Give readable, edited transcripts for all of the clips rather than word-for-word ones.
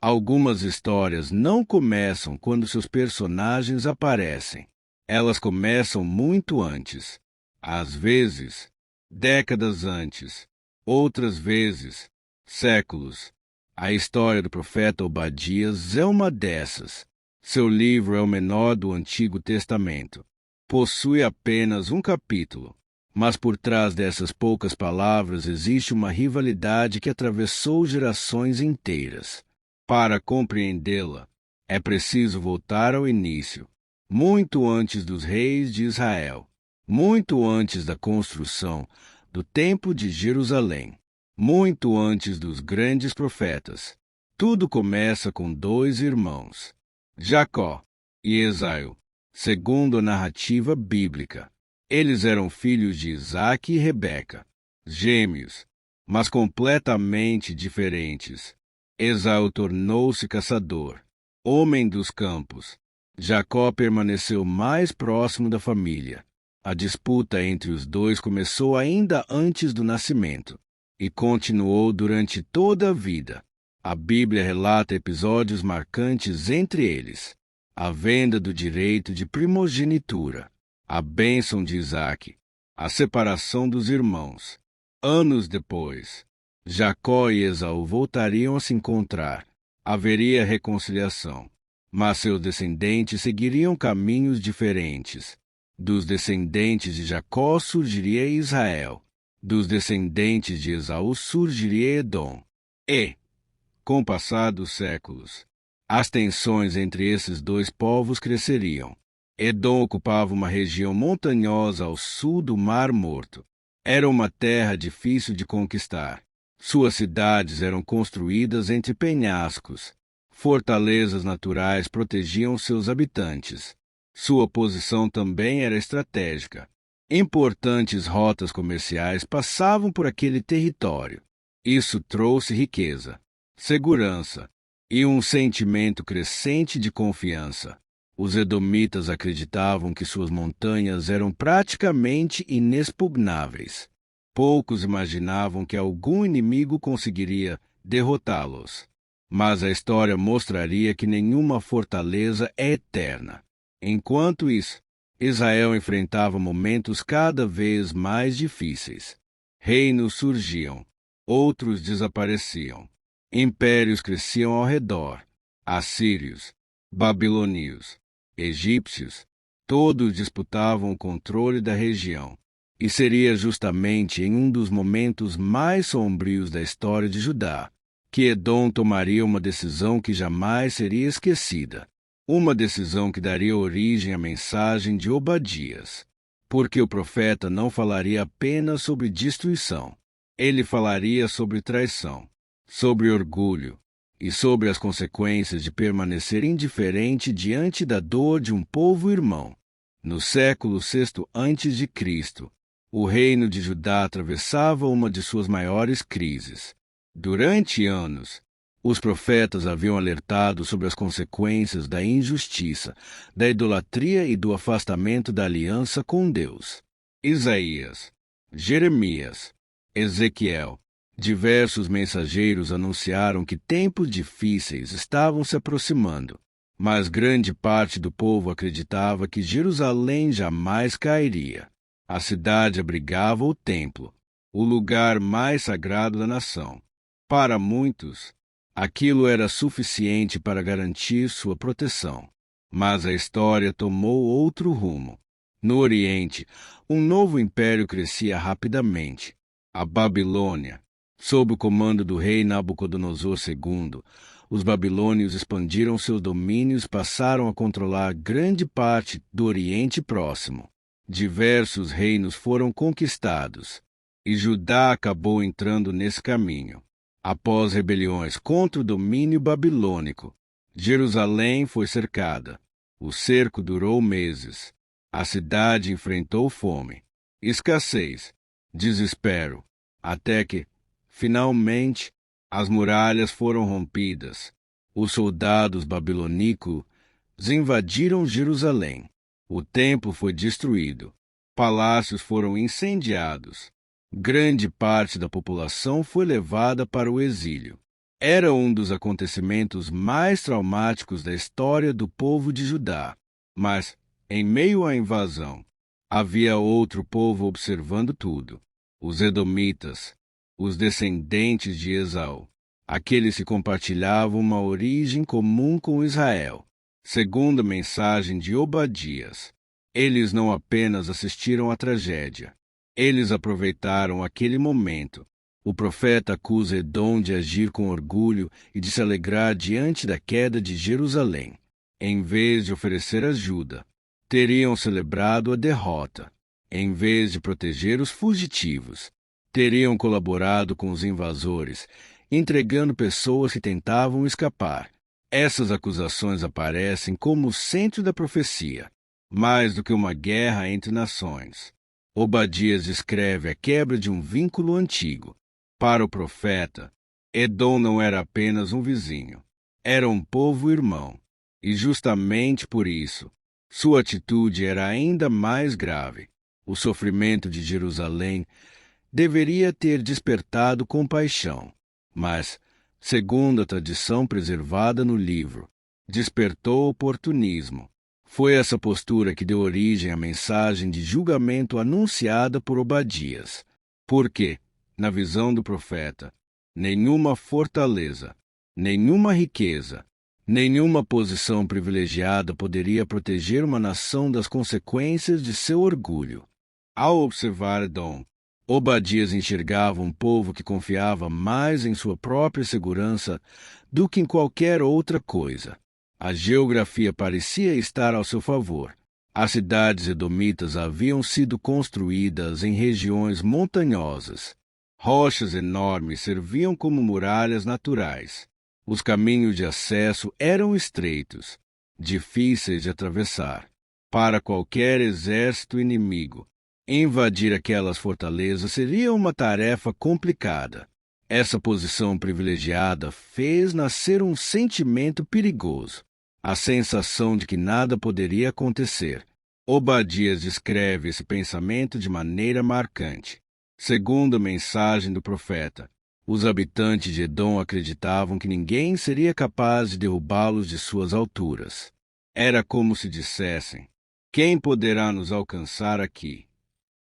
Algumas histórias não começam quando seus personagens aparecem. Elas começam muito antes. Às vezes, décadas antes. Outras vezes, séculos. A história do profeta Obadias é uma dessas. Seu livro é o menor do Antigo Testamento. Possui apenas um capítulo. Mas por trás dessas poucas palavras existe uma rivalidade que atravessou gerações inteiras. Para compreendê-la, é preciso voltar ao início, muito antes dos reis de Israel, muito antes da construção do Templo de Jerusalém, muito antes dos grandes profetas. Tudo começa com dois irmãos, Jacó e Esaú, segundo a narrativa bíblica. Eles eram filhos de Isaque e Rebeca, gêmeos, mas completamente diferentes. Esaú tornou-se caçador, homem dos campos. Jacó permaneceu mais próximo da família. A disputa entre os dois começou ainda antes do nascimento e continuou durante toda a vida. A Bíblia relata episódios marcantes entre eles: a venda do direito de primogenitura, a bênção de Isaque, a separação dos irmãos. Anos depois, Jacó e Esaú voltariam a se encontrar. Haveria reconciliação, mas seus descendentes seguiriam caminhos diferentes. Dos descendentes de Jacó surgiria Israel. Dos descendentes de Esaú surgiria Edom. E, com o passar dos séculos, as tensões entre esses dois povos cresceriam. Edom ocupava uma região montanhosa ao sul do Mar Morto. Era uma terra difícil de conquistar. Suas cidades eram construídas entre penhascos. Fortalezas naturais protegiam seus habitantes. Sua posição também era estratégica. Importantes rotas comerciais passavam por aquele território. Isso trouxe riqueza, segurança e um sentimento crescente de confiança. Os edomitas acreditavam que suas montanhas eram praticamente inexpugnáveis. Poucos imaginavam que algum inimigo conseguiria derrotá-los. Mas a história mostraria que nenhuma fortaleza é eterna. Enquanto isso, Israel enfrentava momentos cada vez mais difíceis. Reinos surgiam, outros desapareciam. Impérios cresciam ao redor. Assírios, babilônios, egípcios, todos disputavam o controle da região. E seria justamente em um dos momentos mais sombrios da história de Judá que Edom tomaria uma decisão que jamais seria esquecida. Uma decisão que daria origem à mensagem de Obadias. Porque o profeta não falaria apenas sobre destruição. Ele falaria sobre traição, sobre orgulho e sobre as consequências de permanecer indiferente diante da dor de um povo irmão. No século VI a.C., o reino de Judá atravessava uma de suas maiores crises. Durante anos, os profetas haviam alertado sobre as consequências da injustiça, da idolatria e do afastamento da aliança com Deus. Isaías, Jeremias, Ezequiel, diversos mensageiros anunciaram que tempos difíceis estavam se aproximando, mas grande parte do povo acreditava que Jerusalém jamais cairia. A cidade abrigava o templo, o lugar mais sagrado da nação. Para muitos, aquilo era suficiente para garantir sua proteção. Mas a história tomou outro rumo. No Oriente, um novo império crescia rapidamente. A Babilônia. Sob o comando do rei Nabucodonosor II, os babilônios expandiram seus domínios e passaram a controlar grande parte do Oriente Próximo. Diversos reinos foram conquistados, e Judá acabou entrando nesse caminho. Após rebeliões contra o domínio babilônico, Jerusalém foi cercada. O cerco durou meses. A cidade enfrentou fome, escassez, desespero, até que, finalmente, as muralhas foram rompidas. Os soldados babilônicos invadiram Jerusalém. O templo foi destruído. Palácios foram incendiados. Grande parte da população foi levada para o exílio. Era um dos acontecimentos mais traumáticos da história do povo de Judá. Mas, em meio à invasão, havia outro povo observando tudo: os Edomitas, os descendentes de Esaú, aqueles que compartilhavam uma origem comum com Israel. Segundo a mensagem de Obadias, eles não apenas assistiram à tragédia, eles aproveitaram aquele momento. O profeta acusa Edom de agir com orgulho e de se alegrar diante da queda de Jerusalém. Em vez de oferecer ajuda, teriam celebrado a derrota. Em vez de proteger os fugitivos, teriam colaborado com os invasores, entregando pessoas que tentavam escapar. Essas acusações aparecem como o centro da profecia, mais do que uma guerra entre nações. Obadias descreve a quebra de um vínculo antigo. Para o profeta, Edom não era apenas um vizinho, era um povo irmão. E justamente por isso, sua atitude era ainda mais grave. O sofrimento de Jerusalém deveria ter despertado compaixão, mas, segundo a tradição preservada no livro, despertou oportunismo. Foi essa postura que deu origem à mensagem de julgamento anunciada por Obadias. Porque, na visão do profeta, nenhuma fortaleza, nenhuma riqueza, nenhuma posição privilegiada poderia proteger uma nação das consequências de seu orgulho. Ao observar Edom, Obadias enxergava um povo que confiava mais em sua própria segurança do que em qualquer outra coisa. A geografia parecia estar ao seu favor. As cidades edomitas haviam sido construídas em regiões montanhosas. Rochas enormes serviam como muralhas naturais. Os caminhos de acesso eram estreitos, difíceis de atravessar. Para qualquer exército inimigo, invadir aquelas fortalezas seria uma tarefa complicada. Essa posição privilegiada fez nascer um sentimento perigoso, a sensação de que nada poderia acontecer. Obadias descreve esse pensamento de maneira marcante. Segundo a mensagem do profeta, os habitantes de Edom acreditavam que ninguém seria capaz de derrubá-los de suas alturas. Era como se dissessem: quem poderá nos alcançar aqui?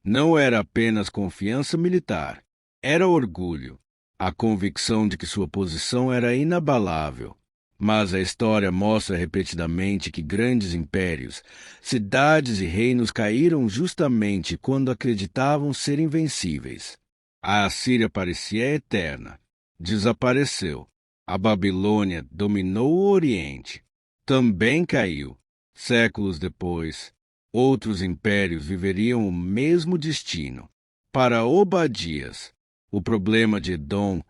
Não era apenas confiança militar, era orgulho, a convicção de que sua posição era inabalável. Mas a história mostra repetidamente que grandes impérios, cidades e reinos caíram justamente quando acreditavam ser invencíveis. A Assíria parecia eterna. Desapareceu. A Babilônia dominou o Oriente. Também caiu. Séculos depois, outros impérios viveriam o mesmo destino. Para Obadias, o problema de Edom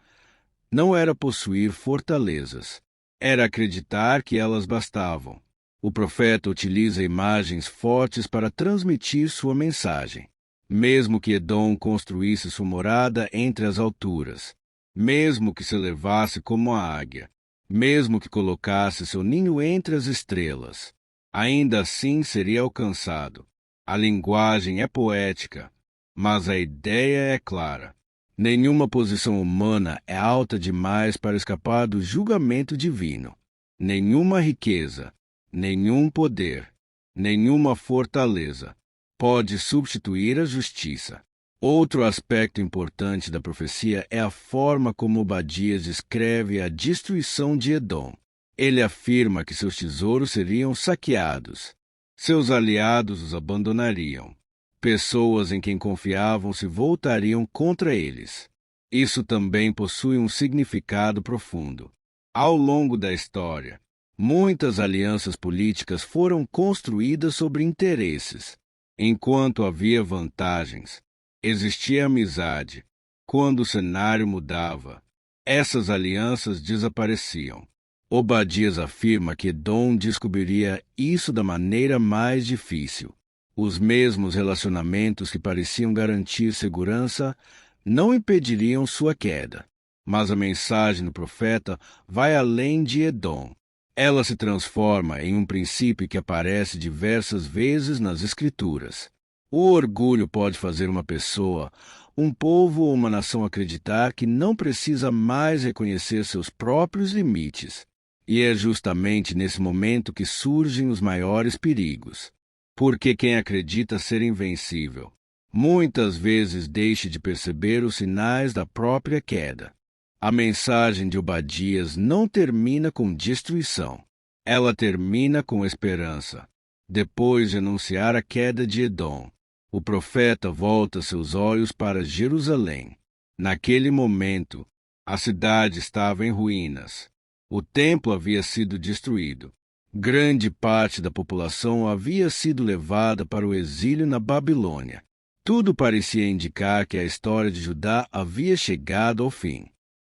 não era possuir fortalezas. Era acreditar que elas bastavam. O profeta utiliza imagens fortes para transmitir sua mensagem. Mesmo que Edom construísse sua morada entre as alturas, mesmo que se elevasse como a águia, mesmo que colocasse seu ninho entre as estrelas, ainda assim seria alcançado. A linguagem é poética, mas a ideia é clara. Nenhuma posição humana é alta demais para escapar do julgamento divino. Nenhuma riqueza, nenhum poder, nenhuma fortaleza pode substituir a justiça. Outro aspecto importante da profecia é a forma como Obadias descreve a destruição de Edom. Ele afirma que seus tesouros seriam saqueados. Seus aliados os abandonariam. Pessoas em quem confiavam se voltariam contra eles. Isso também possui um significado profundo. Ao longo da história, muitas alianças políticas foram construídas sobre interesses. Enquanto havia vantagens, existia amizade. Quando o cenário mudava, essas alianças desapareciam. Obadias afirma que Edom descobriria isso da maneira mais difícil. Os mesmos relacionamentos que pareciam garantir segurança não impediriam sua queda. Mas a mensagem do profeta vai além de Edom. Ela se transforma em um princípio que aparece diversas vezes nas Escrituras. O orgulho pode fazer uma pessoa, um povo ou uma nação acreditar que não precisa mais reconhecer seus próprios limites. E é justamente nesse momento que surgem os maiores perigos. Porque quem acredita ser invencível, muitas vezes deixa de perceber os sinais da própria queda. A mensagem de Obadias não termina com destruição. Ela termina com esperança. Depois de anunciar a queda de Edom, o profeta volta seus olhos para Jerusalém. Naquele momento, a cidade estava em ruínas. O templo havia sido destruído. Grande parte da população havia sido levada para o exílio na Babilônia. Tudo parecia indicar que a história de Judá havia chegado ao fim.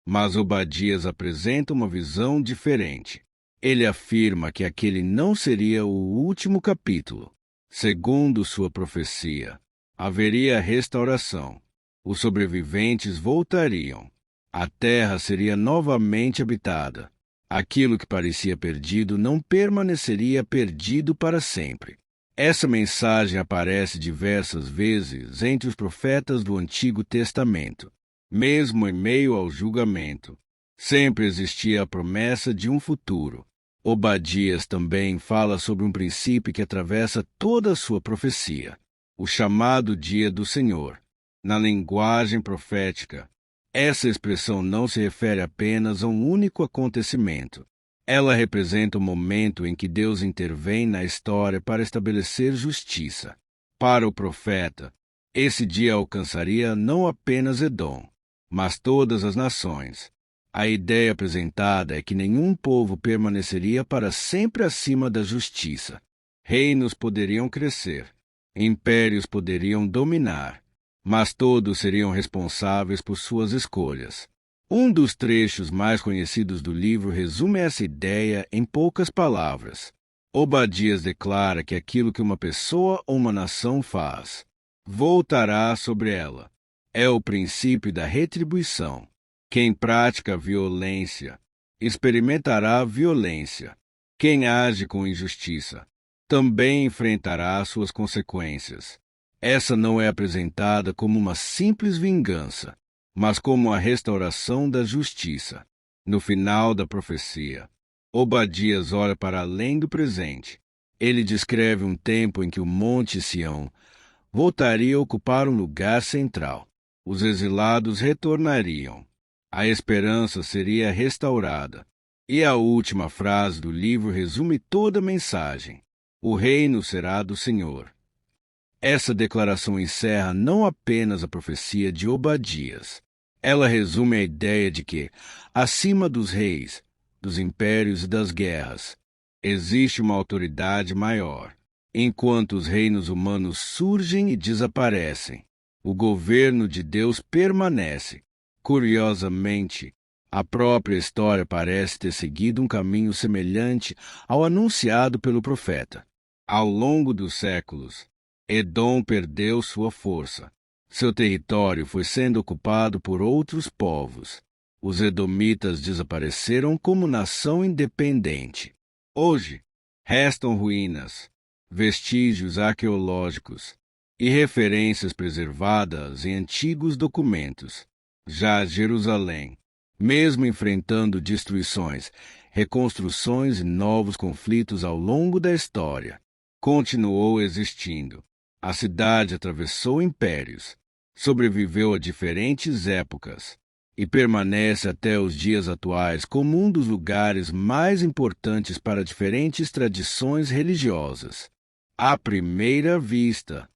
Mas Obadias apresenta uma visão diferente. Ele afirma que aquele não seria o último capítulo. Segundo sua profecia, haveria restauração. Os sobreviventes voltariam. A terra seria novamente habitada. Aquilo que parecia perdido não permaneceria perdido para sempre. Essa mensagem aparece diversas vezes entre os profetas do Antigo Testamento. Mesmo em meio ao julgamento, sempre existia a promessa de um futuro. Obadias também fala sobre um princípio que atravessa toda a sua profecia, o chamado dia do Senhor. Na linguagem profética, essa expressão não se refere apenas a um único acontecimento. Ela representa o momento em que Deus intervém na história para estabelecer justiça. Para o profeta, esse dia alcançaria não apenas Edom, mas todas as nações. A ideia apresentada é que nenhum povo permaneceria para sempre acima da justiça. Reinos poderiam crescer, impérios poderiam dominar, mas todos seriam responsáveis por suas escolhas. Um dos trechos mais conhecidos do livro resume essa ideia em poucas palavras. Obadias declara que aquilo que uma pessoa ou uma nação faz voltará sobre ela. É o princípio da retribuição. Quem pratica violência experimentará violência. Quem age com injustiça também enfrentará suas consequências. Essa não é apresentada como uma simples vingança, mas como a restauração da justiça. No final da profecia, Obadias olha para além do presente. Ele descreve um tempo em que o Monte Sião voltaria a ocupar um lugar central. Os exilados retornariam. A esperança seria restaurada. E a última frase do livro resume toda a mensagem. O reino será do Senhor. Essa declaração encerra não apenas a profecia de Obadias. Ela resume a ideia de que, acima dos reis, dos impérios e das guerras, existe uma autoridade maior. Enquanto os reinos humanos surgem e desaparecem, o governo de Deus permanece. Curiosamente, a própria história parece ter seguido um caminho semelhante ao anunciado pelo profeta. Ao longo dos séculos, Edom perdeu sua força. Seu território foi sendo ocupado por outros povos. Os edomitas desapareceram como nação independente. Hoje, restam ruínas, vestígios arqueológicos e referências preservadas em antigos documentos. Já Jerusalém, mesmo enfrentando destruições, reconstruções e novos conflitos ao longo da história, continuou existindo. A cidade atravessou impérios, sobreviveu a diferentes épocas e permanece até os dias atuais como um dos lugares mais importantes para diferentes tradições religiosas. À primeira vista,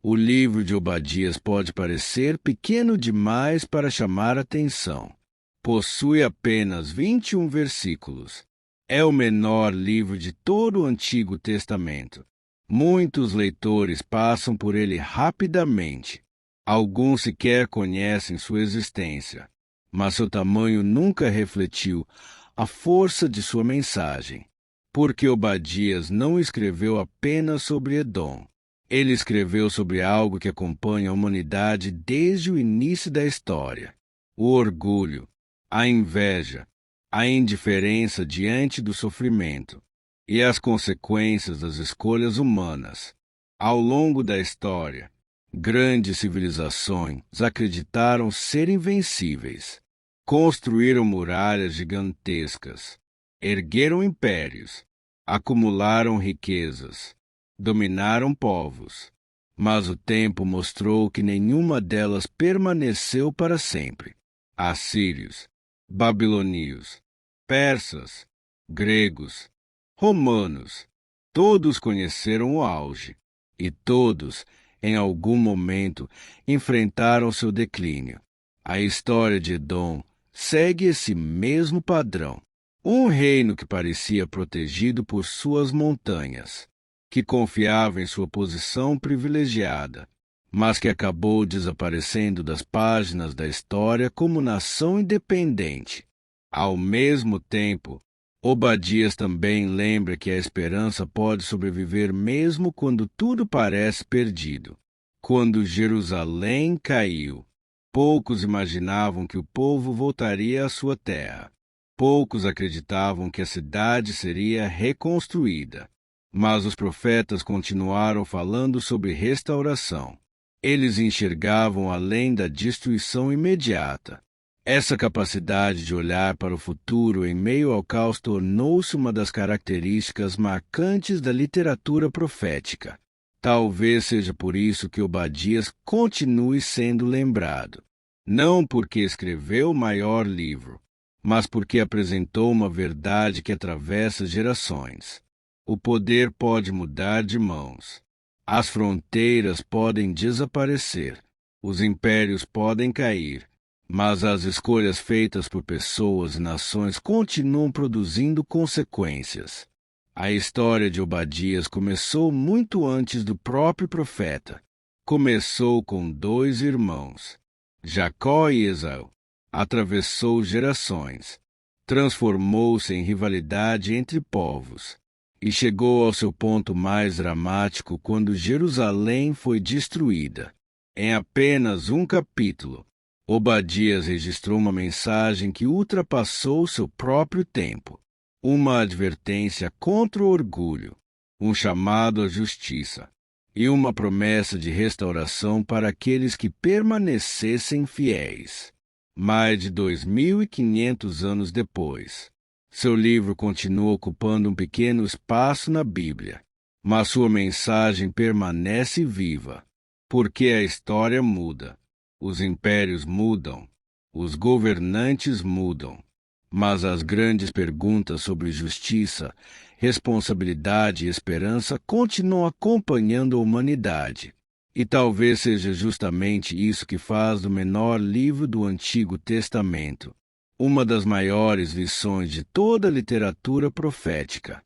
o livro de Obadias pode parecer pequeno demais para chamar atenção. Possui apenas 21 versículos. É o menor livro de todo o Antigo Testamento. Muitos leitores passam por ele rapidamente. Alguns sequer conhecem sua existência, mas seu tamanho nunca refletiu a força de sua mensagem. Porque Obadias não escreveu apenas sobre Edom. Ele escreveu sobre algo que acompanha a humanidade desde o início da história: o orgulho, a inveja, a indiferença diante do sofrimento e as consequências das escolhas humanas. Ao longo da história, Grandes civilizações acreditaram ser invencíveis. Construíram muralhas gigantescas, ergueram impérios, acumularam riquezas, dominaram povos. Mas o tempo mostrou que nenhuma delas permaneceu para sempre. Assírios, babilônios, persas, gregos, romanos, todos conheceram o auge, e todos, em algum momento, enfrentaram seu declínio. A história de Edom segue esse mesmo padrão. Um reino que parecia protegido por suas montanhas, que confiava em sua posição privilegiada, mas que acabou desaparecendo das páginas da história como nação independente. Ao mesmo tempo, Obadias também lembra que a esperança pode sobreviver mesmo quando tudo parece perdido. Quando Jerusalém caiu, poucos imaginavam que o povo voltaria à sua terra. Poucos acreditavam que a cidade seria reconstruída. Mas os profetas continuaram falando sobre restauração. Eles enxergavam além da destruição imediata. Essa capacidade de olhar para o futuro em meio ao caos tornou-se uma das características marcantes da literatura profética. Talvez seja por isso que Obadias continue sendo lembrado. Não porque escreveu o maior livro, mas porque apresentou uma verdade que atravessa gerações. O poder pode mudar de mãos. As fronteiras podem desaparecer. Os impérios podem cair. Mas as escolhas feitas por pessoas e nações continuam produzindo consequências. A história de Obadias começou muito antes do próprio profeta. Começou com 2 irmãos, Jacó e Esaú. Atravessou gerações. Transformou-se em rivalidade entre povos. E chegou ao seu ponto mais dramático quando Jerusalém foi destruída. Em apenas um capítulo, Obadias registrou uma mensagem que ultrapassou seu próprio tempo. Uma advertência contra o orgulho, um chamado à justiça e uma promessa de restauração para aqueles que permanecessem fiéis. Mais de 2.500 anos depois, seu livro continua ocupando um pequeno espaço na Bíblia, mas sua mensagem permanece viva, porque a história muda. Os impérios mudam, os governantes mudam, mas as grandes perguntas sobre justiça, responsabilidade e esperança continuam acompanhando a humanidade. E talvez seja justamente isso que faz do menor livro do Antigo Testamento uma das maiores lições de toda a literatura profética.